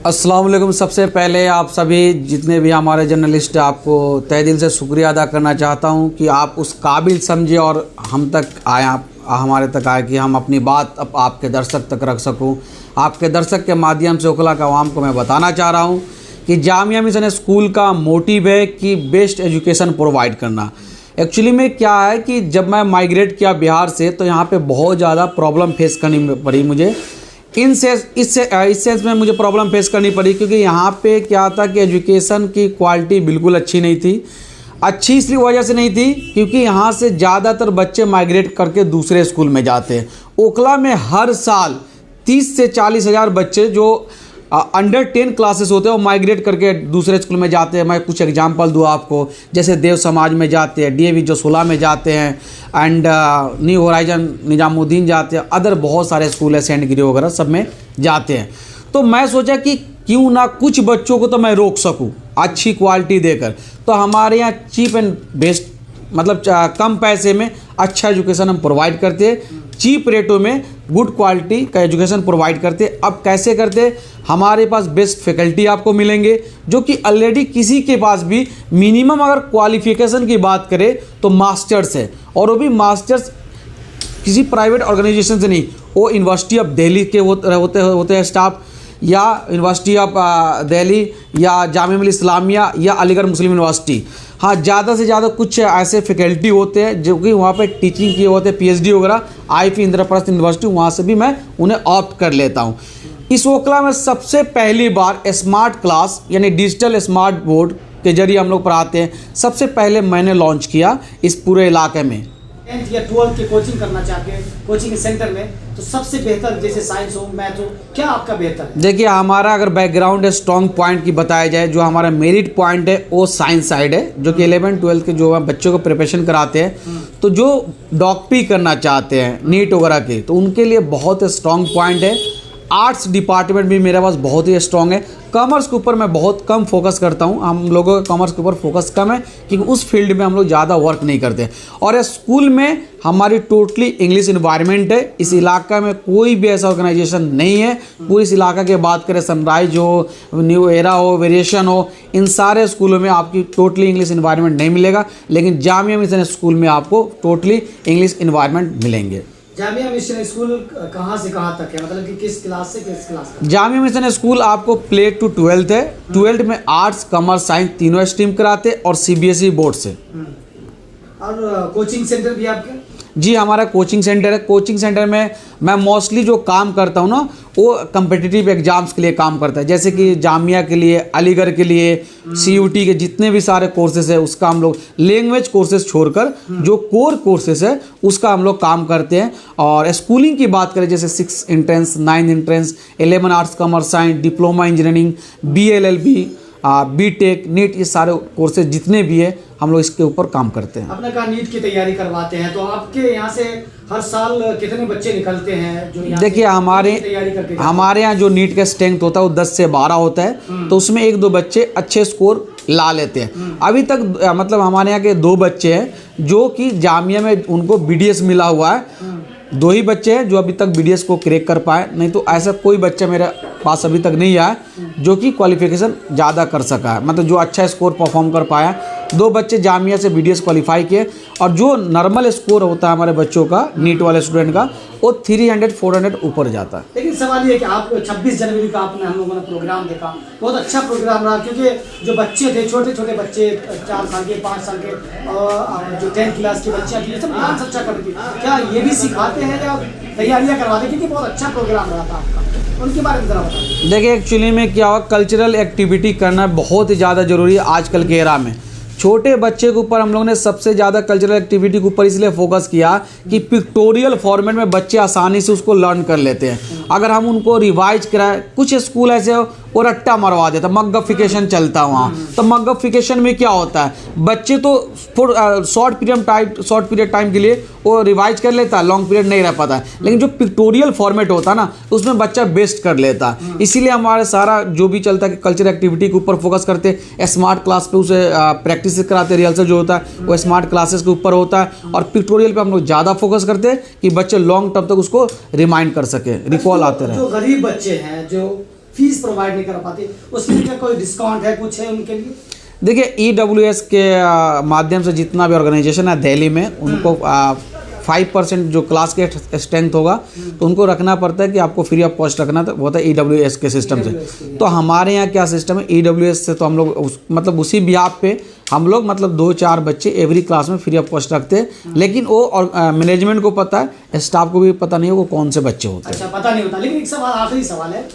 अस्सलाम वालेकुम। सबसे पहले आप सभी जितने भी हमारे जर्नलिस्ट, आपको तहे दिल से शुक्रिया अदा करना चाहता हूं कि आप उस काबिल समझे और हम तक आए, आप हमारे तक आए कि हम अपनी बात अब आपके दर्शक तक रख सकूं। आपके दर्शक के माध्यम से ओखला का आवाम को मैं बताना चाह रहा हूं कि जामिया मिशन स्कूल का मोटिव है कि बेस्ट एजुकेशन प्रोवाइड करना। एक्चुअली में क्या है कि जब मैं माइग्रेट किया बिहार से तो यहाँ पे बहुत ज़्यादा प्रॉब्लम फेस करनी पड़ी मुझे। इस सेंस में मुझे प्रॉब्लम फेस करनी पड़ी क्योंकि यहाँ पे क्या था कि एजुकेशन की क्वालिटी बिल्कुल अच्छी नहीं थी। अच्छी इसलिए वजह से नहीं थी क्योंकि यहाँ से ज़्यादातर बच्चे माइग्रेट करके दूसरे स्कूल में जाते हैं। ओखला में हर साल 30 से 40 हज़ार बच्चे जो अंडर 10 क्लासेस होते हैं वो माइग्रेट करके दूसरे स्कूल में जाते हैं। मैं कुछ एग्जांपल दूँ आपको, जैसे देव समाज में जाते हैं, DAV जोसोला में जाते हैं, एंड न्यू होराइजन निजामुद्दीन जाते हैं, अदर बहुत सारे स्कूल है, सेंट गिरी वगैरह सब में जाते हैं। तो मैं सोचा कि क्यों ना कुछ बच्चों को तो मैं रोक सकूँ अच्छी क्वालिटी देकर। तो हमारे यहाँ चीप एंड बेस्ट मतलब कम पैसे में अच्छा एजुकेशन हम प्रोवाइड करते हैं, चीप रेटों में गुड क्वालिटी का एजुकेशन प्रोवाइड करते। अब कैसे करते? हमारे पास बेस्ट फैकल्टी आपको मिलेंगे जो कि ऑलरेडी किसी के पास भी मिनिमम अगर क्वालिफिकेशन की बात करें तो मास्टर्स है, और वो भी मास्टर्स किसी प्राइवेट ऑर्गेनाइजेशन से नहीं, वो यूनिवर्सिटी ऑफ दिल्ली के होते हैं स्टाफ, या यूनिवर्सिटी ऑफ दिल्ली या जामिया मिल्लिया इस्लामिया या अलीगढ़ मुस्लिम यूनिवर्सिटी। हाँ, ज़्यादा से ज़्यादा कुछ ऐसे फैकल्टी होते हैं जो कि वहाँ पे टीचिंग किए होते हैं, PhD वगैरह, IIF इंद्रप्रस्थ यूनिवर्सिटी, वहाँ से भी मैं उन्हें ऑप्ट कर लेता हूँ। इस ओखला में सबसे पहली बार स्मार्ट क्लास यानी डिजिटल स्मार्ट बोर्ड के जरिए हम लोग पढ़ाते हैं। सबसे पहले मैंने लॉन्च किया इस पूरे इलाके में। 10th या 12th की कोचिंग करना चाहते हैं कोचिंग सेंटर में, तो सबसे बेहतर जैसे साइंस हो, मैथ हो, क्या आपका बेहतर है? देखिए, हमारा अगर बैकग्राउंड है, स्ट्रॉन्ग पॉइंट की बताया जाए, जो हमारा मेरिट पॉइंट है वो साइंस साइड है, जो कि 11th 12th के जो बच्चों को प्रिपरेशन कराते हैं, तो जो डॉक्टरी करना चाहते हैं नीट वगैरह के, तो उनके लिए बहुत स्ट्रॉन्ग पॉइंट है। आर्ट्स डिपार्टमेंट भी मेरे पास बहुत ही स्ट्रॉन्ग है। कॉमर्स के ऊपर मैं बहुत कम फोकस करता हूं, हम लोगों का कॉमर्स के ऊपर फोकस कम है क्योंकि उस फील्ड में हम लोग ज़्यादा वर्क नहीं करते। और स्कूल में हमारी टोटली इंग्लिश इन्वायरमेंट है। इस इलाका में कोई भी ऐसा ऑर्गेनाइजेशन नहीं है। पूरे इस इलाका की बात करें, सनराइज हो, न्यू एरा हो, वेरिएशन हो, इन सारे स्कूलों में आपकी टोटली इंग्लिश इन्वायरमेंट नहीं मिलेगा, लेकिन जामिया मिशन स्कूल में आपको टोटली इंग्लिश इन्वायरमेंट मिलेंगे। जामिया मिशन स्कूल कहाँ से कहाँ तक है, मतलब कि किस क्लास से किस क्लास तक? जामिया मिशन स्कूल आपको प्ले टू 12th है। 12th में आर्ट्स, कॉमर्स, साइंस तीनों स्ट्रीम कराते और CBSE बोर्ड से। और कोचिंग सेंटर भी आपके? जी, हमारा कोचिंग सेंटर है। कोचिंग सेंटर में मैं मोस्टली जो काम करता हूँ ना, वो कम्पिटिटिव एग्जाम्स के लिए काम करता है, जैसे कि जामिया के लिए, अलीगढ़ के लिए, CUT के जितने भी सारे कोर्सेज है उसका हम लोग, लैंग्वेज कोर्सेज छोड़कर जो कोर कोर्सेज है उसका हम लोग काम करते हैं। और स्कूलिंग की बात करें, जैसे 6 entrance, 9 entrance, 11 arts, commerce, science, diploma engineering, BLLB, BTech, NEET, ये सारे कोर्सेज जितने भी है हम लोग इसके ऊपर काम करते हैं। आपने कहा नीट की तैयारी करवाते हैं, तो आपके यहाँ से हर साल कितने बच्चे निकलते हैं जो यहाँ? देखिए, हमारे यहाँ जो नीट का स्ट्रेंथ होता है वो 10 से 12 होता है, तो उसमें 1-2 बच्चे अच्छे स्कोर ला लेते हैं। अभी तक मतलब हमारे यहाँ के 2 बच्चे हैं जो कि जामिया में उनको BDS मिला हुआ है। 2 ही बच्चे हैं जो अभी तक BDS को क्रैक कर पाए, नहीं तो ऐसा कोई बच्चा मेरे पास अभी तक नहीं आया जो कि क्वालिफिकेशन ज़्यादा कर सका है, मतलब जो अच्छा स्कोर परफॉर्म कर पाया। 2 बच्चे जामिया से BDS क्वालिफाई किए, और जो नॉर्मल स्कोर होता है हमारे बच्चों का, नीट वाले स्टूडेंट का, वो 300-400 ऊपर जाता है। लेकिन सवाल ये है कि आप 26 जनवरी का आपने, हम लोगों ने प्रोग्राम देखा, बहुत अच्छा प्रोग्राम रहा, क्योंकि जो बच्चे थे, छोटे छोटे बच्चे, 4 साल के, 5 साल के, और जो 10th क्लास के बच्चे थी, सब डांस अच्छा करती, क्या ये भी सिखाते हैं या तैयारियाँ करवाते? क्योंकि बहुत अच्छा प्रोग्राम रहा था आपका, उनके बारे में जरा बताइए। देखिए, एक्चुअली में क्या हुआ, कल्चरल एक्टिविटी करना बहुत ही ज़्यादा ज़रूरी है आजकल के एरा में। छोटे बच्चे के ऊपर हम लोगों ने सबसे ज़्यादा कल्चरल एक्टिविटी के ऊपर इसलिए फोकस किया कि पिक्टोरियल फॉर्मेट में बच्चे आसानी से उसको लर्न कर लेते हैं। अगर हम उनको रिवाइज कराएं, कुछ स्कूल ऐसे हो वो रट्टा मरवा देता, मगफिकेशन चलता है वहाँ। तो मगफिकेशन में क्या होता है, बच्चे तो शॉर्ट पीरियड टाइम के लिए वो रिवाइज कर लेता है, लॉन्ग पीरियड नहीं रह पाता है, लेकिन जो पिक्टोरियल फॉर्मेट होता है ना, उसमें बच्चा बेस्ट कर लेता है। इसीलिए हमारे सारा जो भी चलता है कि कल्चरल एक्टिविटी के ऊपर फोकस करते, स्मार्ट क्लास पे उसे प्रैक्टिस कराते, रिहर्सल जो होता है वो स्मार्ट क्लासेस के ऊपर होता है, और पिक्टोरियल पे हम लोग ज़्यादा फोकस करते हैं कि बच्चे लॉन्ग टर्म तक उसको रिमाइंड कर सके, रिकॉल आते रहे। जो गरीब बच्चे हैं, जो फीस प्रोवाइड नहीं कर पाते, उसके लिए क्या कोई डिस्काउंट है, कुछ है उनके लिए? देखिए EWS के माध्यम से जितना भी ऑर्गेनाइजेशन है दिल्ली में, उनको 5% जो क्लास के स्ट्रेंथ होगा तो उनको रखना पड़ता है कि आपको फ्री ऑफ कॉस्ट रखना होता है EWS के सिस्टम से। तो हमारे यहाँ क्या सिस्टम है, EWS से तो हम लोग मतलब उसी बिहाफ पे हम लोग मतलब 2-4 बच्चे एवरी क्लास में फ्री ऑफ कॉस्ट रखते हैं। लेकिन वो और मैनेजमेंट को पता है, स्टाफ को भी पता नहीं है वो कौन से बच्चे होते हैं। अच्छा, पता नहीं होता। लेकिन एक सवाल, आखिरी सवाल है,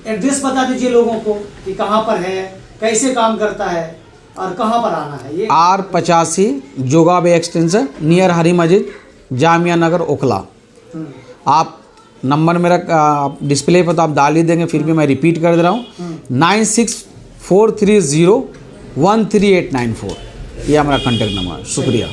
एड्रेस बता दीजिए लोगों को कि कहाँ पर है, कैसे काम करता है और कहाँ पर आना है। ये R85 जोगा बे एक्सटेंशन नियर हरी मस्जिद जामिया नगर ओखला। आप नंबर मेरा डिस्प्ले पर तो आप डाल ही देंगे, फिर भी मैं रिपीट कर दे रहा हूँ 9643013894, ये हमारा कॉन्टैक्ट नंबर है। शुक्रिया।